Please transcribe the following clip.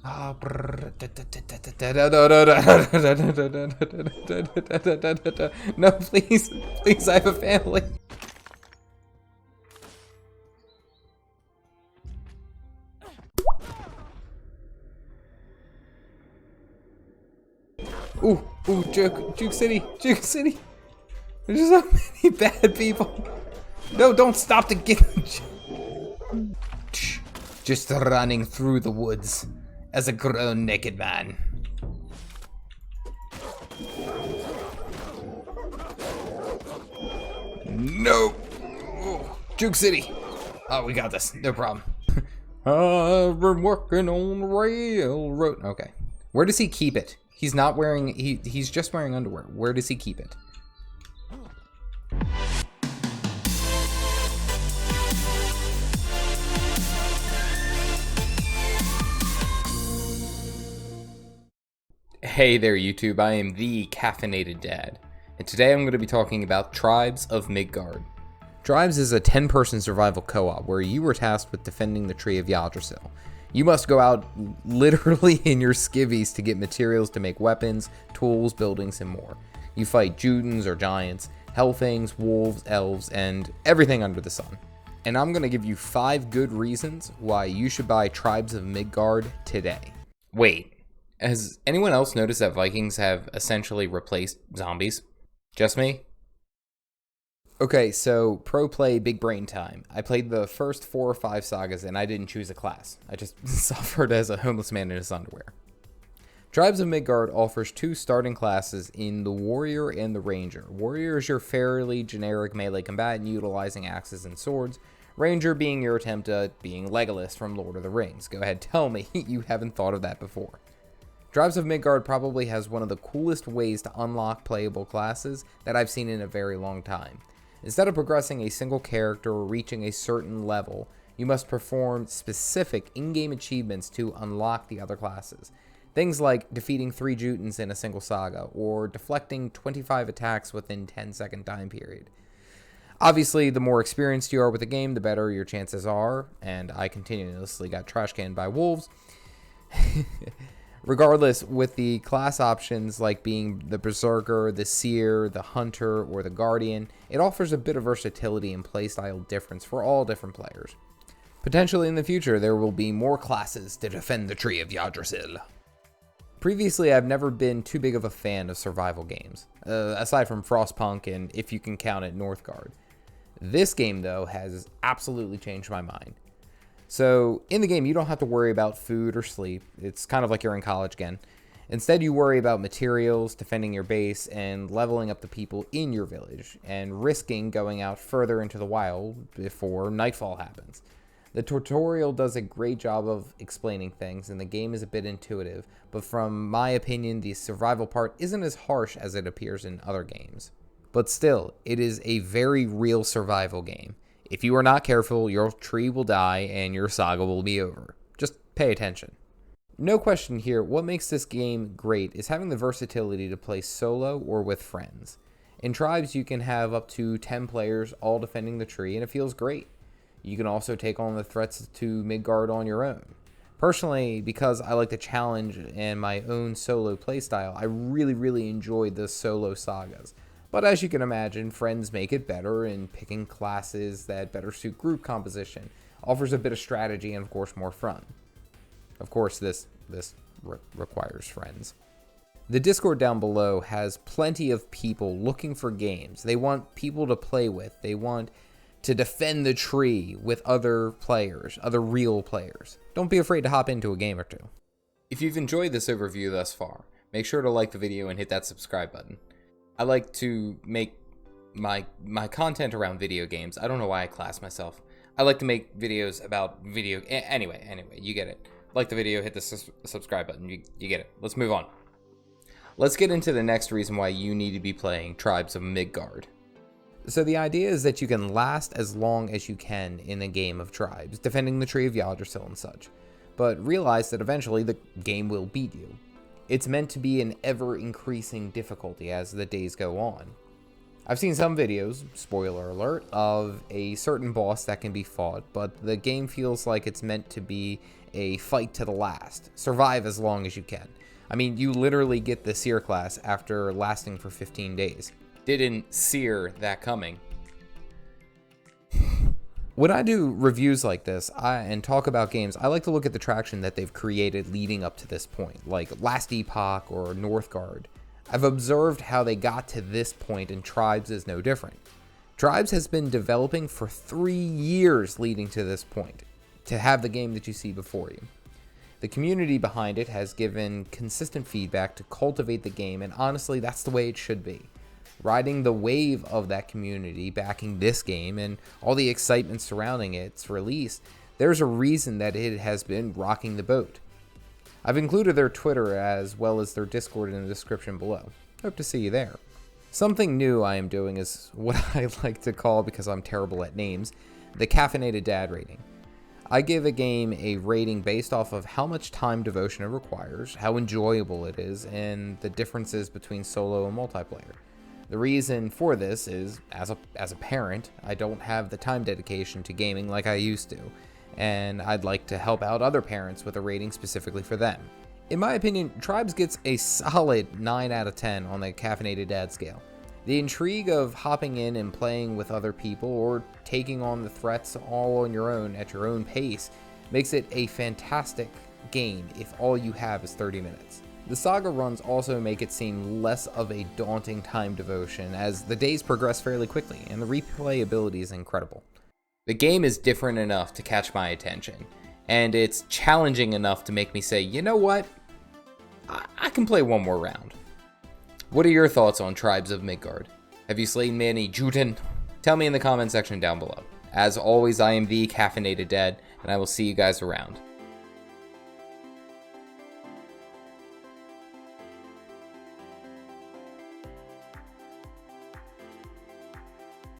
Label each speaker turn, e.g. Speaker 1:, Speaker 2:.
Speaker 1: Ah, no, please, please, I have a family. Ooh, Juke City, Juke City. There's so many bad people. No, don't stop the game. Just running through the woods as a grown naked man. No. Juke City. Oh, we got this. No problem. I've been working on the railroad. Okay. Where does he keep it? He's not wearing... He's just wearing underwear. Where does he keep it? Hey there, YouTube. I am the Caffeinated Dad. And today I'm going to be talking about Tribes of Midgard. Tribes is a 10-person survival co-op where you were tasked with defending the tree of Yggdrasil. You must go out literally in your skivvies to get materials to make weapons, tools, buildings, and more. You fight Jotuns or giants, hellthings, wolves, elves, and everything under the sun. And I'm going to give you 5 good reasons why you should buy Tribes of Midgard today. Wait, has anyone else noticed that Vikings have essentially replaced zombies? Just me? Okay, so pro play big brain time. I played the first 4 or 5 sagas and I didn't choose a class. I just suffered as a homeless man in his underwear. Tribes of Midgard offers 2 starting classes in the Warrior and the Ranger. Warrior is your fairly generic melee combatant utilizing axes and swords. Ranger being your attempt at being Legolas from Lord of the Rings. Go ahead, tell me you haven't thought of that before. Tribes of Midgard probably has one of the coolest ways to unlock playable classes that I've seen in a very long time. Instead of progressing a single character or reaching a certain level, you must perform specific in-game achievements to unlock the other classes. Things like defeating 3 Jotuns in a single saga, or deflecting 25 attacks within 10-second time period. Obviously, the more experienced you are with the game, the better your chances are, and I continuously got trash canned by wolves. Regardless, with the class options like being the Berserker, the Seer, the Hunter, or the Guardian, it offers a bit of versatility and playstyle difference for all different players. Potentially in the future, there will be more classes to defend the tree of Yggdrasil. Previously, I've never been too big of a fan of survival games, aside from Frostpunk and, if you can count it, Northgard. This game, though, has absolutely changed my mind. So, in the game, you don't have to worry about food or sleep. It's kind of like you're in college again. Instead, you worry about materials, defending your base, and leveling up the people in your village, and risking going out further into the wild before nightfall happens. The tutorial does a great job of explaining things, and the game is a bit intuitive, but from my opinion, the survival part isn't as harsh as it appears in other games. But still, it is a very real survival game. If you are not careful, your tree will die and your saga will be over. Just pay attention. No question here, what makes this game great is having the versatility to play solo or with friends. In Tribes, you can have up to 10 players all defending the tree, and it feels great. You can also take on the threats to Midgard on your own. Personally, because I like the challenge and my own solo playstyle, I really enjoyed the solo sagas. But as you can imagine, friends make it better, and picking classes that better suit group composition offers a bit of strategy and, of course, more fun. Of course, this requires friends. The Discord down below has plenty of people looking for games. They want people to play with. They want to defend the tree with other players, other real players. Don't be afraid to hop into a game or two. If you've enjoyed this overview thus far, make sure to like the video and hit that subscribe button. I like to make my content around video games. I don't know why I class myself. I like to make videos about anyway, you get it. Like the video, hit the subscribe button. You get it. Let's move on. Let's get into the next reason why you need to be playing Tribes of Midgard. So the idea is that you can last as long as you can in a game of Tribes, defending the tree of Yggdrasil and such. But realize that eventually the game will beat you. It's meant to be an ever-increasing difficulty as the days go on. I've seen some videos, spoiler alert, of a certain boss that can be fought, but the game feels like it's meant to be a fight to the last. Survive as long as you can. I mean, you literally get the Seer class after lasting for 15 days. Didn't sear that coming. When I do reviews like this and talk about games, I like to look at the traction that they've created leading up to this point, like Last Epoch or Northgard. I've observed how they got to this point, and Tribes is no different. Tribes has been developing for 3 years leading to this point, to have the game that you see before you. The community behind it has given consistent feedback to cultivate the game, and honestly, that's the way it should be. Riding the wave of that community backing this game and all the excitement surrounding its release, there's a reason that it has been rocking the boat. I've included their Twitter as well as their Discord in the description below. Hope to see you there. Something new I am doing is what I like to call, because I'm terrible at names, the Caffeinated Dad rating. I give a game a rating based off of how much time devotion it requires, how enjoyable it is, and the differences between solo and multiplayer. The reason for this is, as a parent, I don't have the time dedication to gaming like I used to, and I'd like to help out other parents with a rating specifically for them. In my opinion, Tribes gets a solid 9 out of 10 on the Caffeinated Dad scale. The intrigue of hopping in and playing with other people or taking on the threats all on your own at your own pace makes it a fantastic game if all you have is 30 minutes. The saga runs also make it seem less of a daunting time devotion, as the days progress fairly quickly and the replayability is incredible. The game is different enough to catch my attention, and it's challenging enough to make me say, you know what, I can play one more round. What are your thoughts on Tribes of Midgard? Have you slain many Juten? Tell me in the comment section down below. As always, I am the Caffeinated Dad, and I will see you guys around.